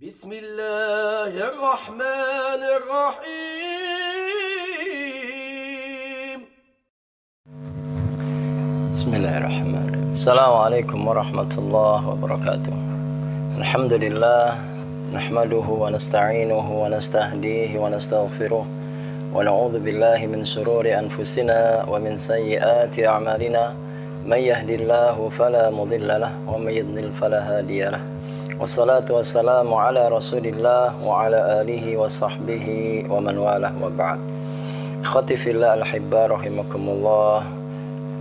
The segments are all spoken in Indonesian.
Bismillahirrahmanirrahim. Bismillahirrahmanirrahim. Assalamualaikum warahmatullahi wabarakatuh. Alhamdulillah, nahmaduhu wa nasta'inuhu wa nastahdihi wa nastaghfiruh wa na'udzu billahi min shururi anfusina wa min sayyiati a'malina. May yahdihillahu fala mudilla lahu wa may yudlil fala hadiya lahu. Wassalatu wassalamu ala Rasulillah wa ala alihi wa sahbihi wa man walah wa ba'd. Ikhwati fillah al-hibba rahimakumullah,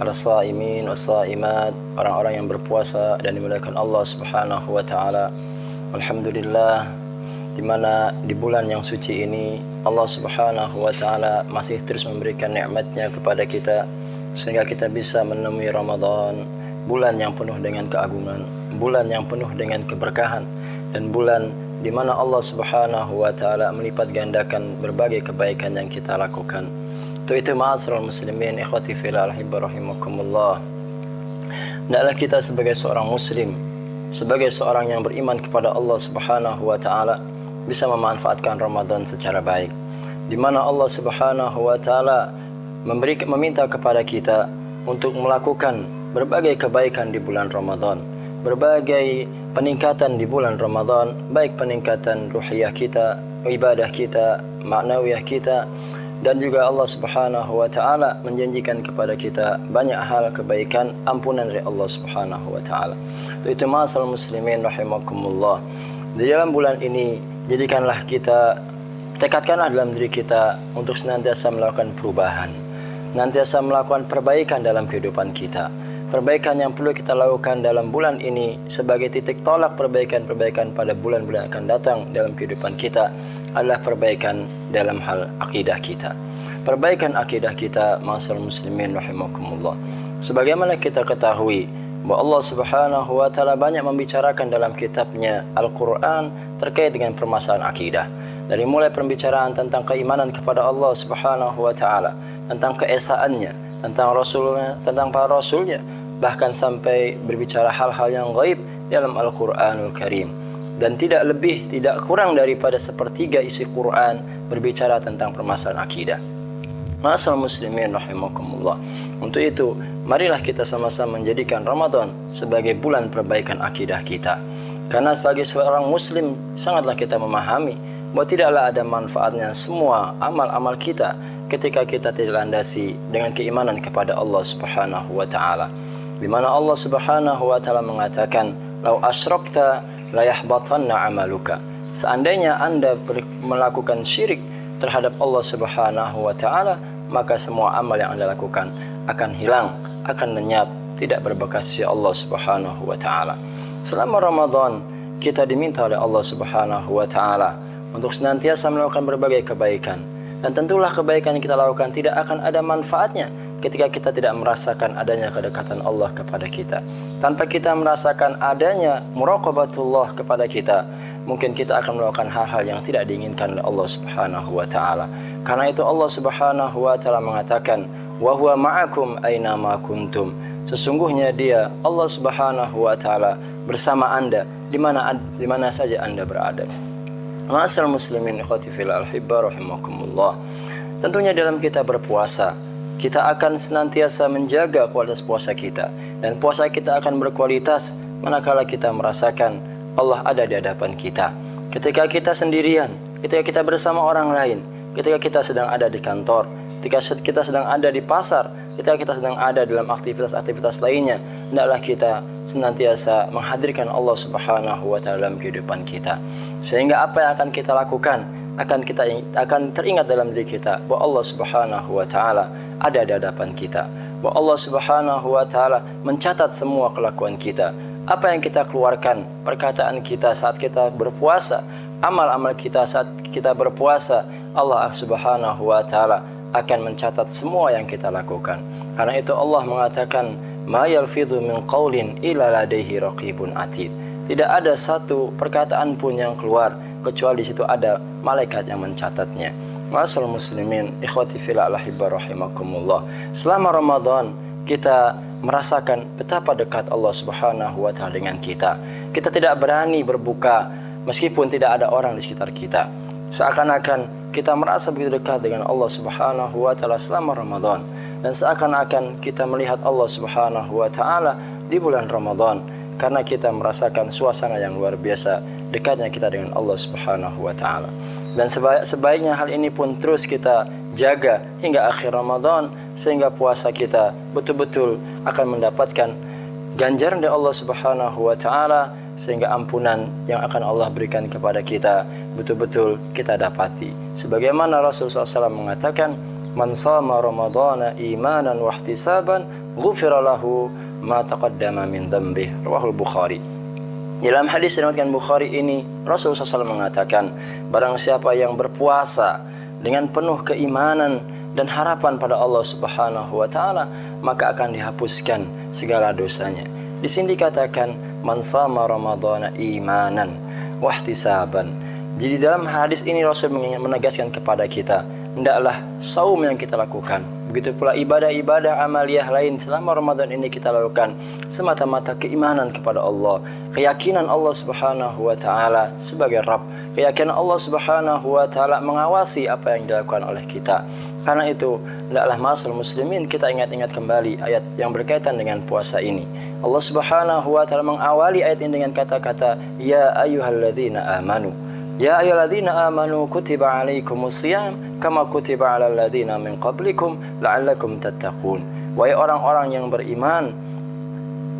al-sa'imin was-sa'imat, orang-orang yang berpuasa dan dimuliakan Allah Subhanahu wa taala. Alhamdulillah, di mana di bulan yang suci ini Allah Subhanahu wa taala masih terus memberikan nikmat-Nya kepada kita sehingga kita bisa menemui Ramadan, bulan yang penuh dengan keagungan, bulan yang penuh dengan keberkahan, dan bulan di mana Allah Subhanahu wa taala melipat gandakan berbagai kebaikan yang kita lakukan. Untuk itu ma'asyiral muslimin, ikhwati fillah rahimakumullah, hendaklah kita sebagai seorang muslim, sebagai seorang yang beriman kepada Allah Subhanahu wa taala bisa memanfaatkan Ramadan secara baik, di mana Allah Subhanahu wa taala meminta kepada kita untuk melakukan berbagai kebaikan di bulan Ramadan, berbagai peningkatan di bulan Ramadan, baik peningkatan ruhiyah kita, ibadah kita, maknawiyah kita, dan juga Allah Subhanahu wa taala menjanjikan kepada kita banyak hal kebaikan, ampunan dari Allah Subhanahu wa taala. Itu ma'asyiral muslimin rahimakumullah. Di dalam bulan ini jadikanlah kita, tekadkanlah dalam diri kita untuk senantiasa melakukan perubahan, senantiasa melakukan perbaikan dalam kehidupan kita. Perbaikan yang perlu kita lakukan dalam bulan ini sebagai titik tolak perbaikan-perbaikan pada bulan-bulan akan datang dalam kehidupan kita adalah perbaikan dalam hal akidah kita. Perbaikan akidah kita, ma'asyiral muslimin rahimakumullah. Sebagaimana kita ketahui bahwa Allah Subhanahu wa taala banyak membicarakan dalam kitabnya Al-Qur'an terkait dengan permasalahan akidah. Dari mulai pembicaraan tentang keimanan kepada Allah Subhanahu wa taala, tentang keesaannya, tentang rasulnya, tentang para rasulnya, bahkan sampai berbicara hal-hal yang gaib dalam Al-Qur'anul Karim. Dan tidak lebih, tidak kurang daripada sepertiga isi Quran berbicara tentang permasalahan akidah. Ma'asyiral muslimin rahimakumullah. Untuk itu, marilah kita sama-sama menjadikan Ramadan sebagai bulan perbaikan akidah kita. Karena sebagai seorang muslim sangatlah kita memahami bahwa tidaklah ada manfaatnya semua amal-amal kita ketika kita tidak landasi dengan keimanan kepada Allah Subhanahu wa taala. Di mana Allah Subhanahu wa taala mengatakan, "Lau asyrakta la yahbatanna 'amaluka." Seandainya Anda melakukan syirik terhadap Allah Subhanahu wa taala, maka semua amal yang Anda lakukan akan hilang, akan lenyap, tidak berbekas di Allah Subhanahu wa taala. Selama Ramadan, kita diminta oleh Allah Subhanahu wa taala untuk senantiasa melakukan berbagai kebaikan. Dan tentulah kebaikan yang kita lakukan tidak akan ada manfaatnya ketika kita tidak merasakan adanya kedekatan Allah kepada kita. Tanpa kita merasakan adanya muraqabatullah kepada kita, mungkin kita akan melakukan hal-hal yang tidak diinginkan oleh Allah Subhanahu wa taala. Karena itu Allah Subhanahu wa taala mengatakan, "Wa huwa ma'akum aina ma kuntum." Sesungguhnya Dia, Allah Subhanahu wa taala, bersama Anda di mana saja Anda berada. Ma'asyiral muslimin ikhwati fillah al-hibba rahimakumullah. Tentunya dalam kita berpuasa, kita akan senantiasa menjaga kualitas puasa kita, dan puasa kita akan berkualitas manakala kita merasakan Allah ada di hadapan kita. Ketika kita sendirian, ketika kita bersama orang lain, ketika kita sedang ada di kantor, ketika kita sedang ada di pasar, ketika kita sedang ada dalam aktivitas-aktivitas lainnya, hendaklah kita senantiasa menghadirkan Allah Subhanahu wa taala dalam kehidupan kita. Sehingga apa yang akan kita lakukan akan teringat dalam diri kita bahwa Allah Subhanahu wa taala ada di hadapan kita, bahwa Allah Subhanahu wa taala mencatat semua kelakuan kita. Apa yang kita keluarkan, perkataan kita saat kita berpuasa, amal-amal kita saat kita berpuasa, Allah Subhanahu wa taala akan mencatat semua yang kita lakukan. Karena itu Allah mengatakan, "Ma yalfidhu min qaulin illa ladaihi raqibun atid." Tidak ada satu perkataan pun yang keluar kecuali di situ ada malaikat yang mencatatnya. Ma'asyiral muslimin, ikhwati fillah rahimakumullah. Selama Ramadan kita merasakan betapa dekat Allah Subhanahu wa taala dengan kita. Kita tidak berani berbuka meskipun tidak ada orang di sekitar kita. Seakan-akan kita merasa begitu dekat dengan Allah Subhanahu wa Ta'ala selama Ramadan, dan seakan-akan kita melihat Allah Subhanahu wa Ta'ala di bulan Ramadan, karena kita merasakan suasana yang luar biasa dekatnya kita dengan Allah Subhanahu wa Ta'ala. Dan sebaiknya hal ini pun terus kita jaga hingga akhir Ramadan, sehingga puasa kita betul-betul akan mendapatkan ganjaran dari Allah Subhanahu wa Ta'ala, sehingga ampunan yang akan Allah berikan kepada kita betul-betul kita dapati. Sebagaimana Rasulullah SAW mengatakan, man shama ramadhana imanan wa ihtisaban ghufira lahu ma taqaddama min dhanbih. Rawahul Bukhari. Dalam hadis riwayat Bukhari ini, Rasulullah SAW mengatakan, barang siapa yang berpuasa dengan penuh keimanan dan harapan pada Allah Subhanahu wa Ta'ala, maka akan dihapuskan segala dosanya. Di sini dikatakan man shama ramadhana imanan wa ihtisaban. Jadi dalam hadis ini Rasul menegaskan kepada kita, hendaklah saum yang kita lakukan, begitu pula ibadah-ibadah amaliyah lain selama Ramadan ini kita lakukan semata-mata keimanan kepada Allah, keyakinan Allah Subhanahu wa Ta'ala sebagai Rabb, keyakinan Allah Subhanahu wa Ta'ala mengawasi apa yang dilakukan oleh kita. Karena itu, hendaklah ma'asyiral muslimin kita ingat-ingat kembali ayat yang berkaitan dengan puasa ini. Allah Subhanahu wa Ta'ala mengawali ayat ini dengan kata-kata ya ayyuhalladzina amanu. Ya ayyuhalladzina amanu kutiba alaikumus shiyam kama kutiba alal ladzina min qablikum la'allakum tattaqun. Wahai orang-orang yang beriman,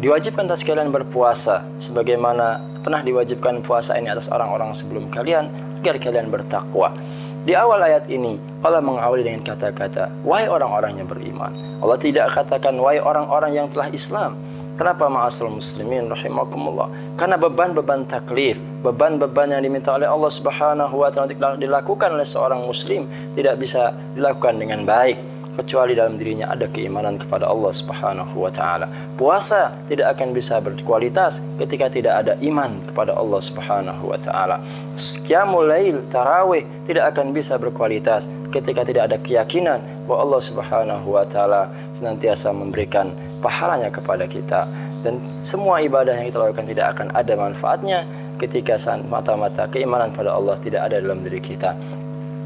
diwajibkan atas kalian berpuasa sebagaimana pernah diwajibkan puasa ini atas orang-orang sebelum kalian, agar kalian bertakwa. Di awal ayat ini Allah mengawali dengan kata-kata wahai orang-orang yang beriman. Allah tidak katakan wahai orang-orang yang telah Islam. Kenapa ma'asyiral muslimin rahimakumullah? Karena beban-beban taklif, beban-beban yang diminta oleh Allah Subhanahu wa Ta'ala dilakukan oleh seorang muslim tidak bisa dilakukan dengan baik kecuali dalam dirinya ada keimanan kepada Allah Subhanahu wa Ta'ala. Puasa tidak akan bisa berkualitas ketika tidak ada iman kepada Allah Subhanahu wa Ta'ala. Qiyamul lail, tarawih tidak akan bisa berkualitas ketika tidak ada keyakinan bahwa Allah Subhanahu wa Ta'ala senantiasa memberikan pahalanya kepada kita. Dan semua ibadah yang kita lakukan tidak akan ada manfaatnya ketika mata-mata keimanan pada Allah tidak ada dalam diri kita.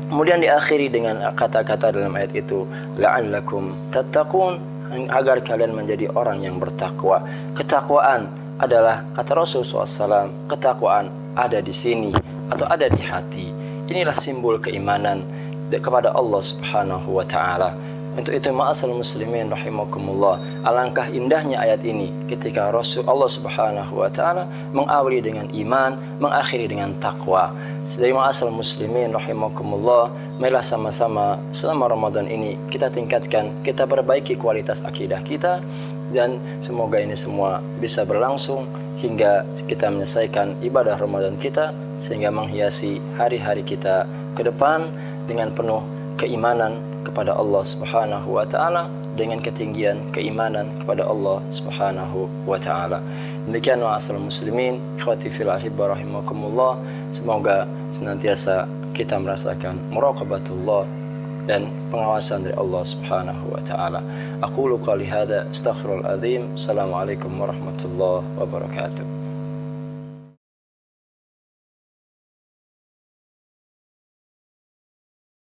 Kemudian diakhiri dengan kata-kata dalam ayat itu la'allakum tattaqun, agar kalian menjadi orang yang bertakwa. Ketakwaan adalah, kata Rasulullah SAW, ketakwaan ada di sini atau ada di hati. Inilah simbol keimanan kepada Allah Subhanahu wa Ta'ala. Untuk itu ma'asyiral muslimin rahimakumullah, alangkah indahnya ayat ini ketika Allah Subhanahu wa Ta'ala mengawali dengan iman, mengakhiri dengan takwa. Sedaya ma'asyiral muslimin rahimakumullah, marilah sama-sama selama Ramadan ini kita tingkatkan, kita perbaiki kualitas akidah kita, dan semoga ini semua bisa berlangsung hingga kita menyelesaikan ibadah Ramadan kita, sehingga menghiasi hari-hari kita ke depan dengan penuh keimanan kepada Allah Subhanahu wa Ta'ala, dengan ketinggian keimanan kepada Allah Subhanahu wa Ta'ala. Demikian ma'asyiral muslimin, ikhwati fil ahibba rahimakumullah, semoga senantiasa kita merasakan muraqabatullah dan pengawasan dari Allah Subhanahu wa Ta'ala. Aqulu qali hadza, astaghfirul azim. Assalamualaikum warahmatullahi wabarakatuh.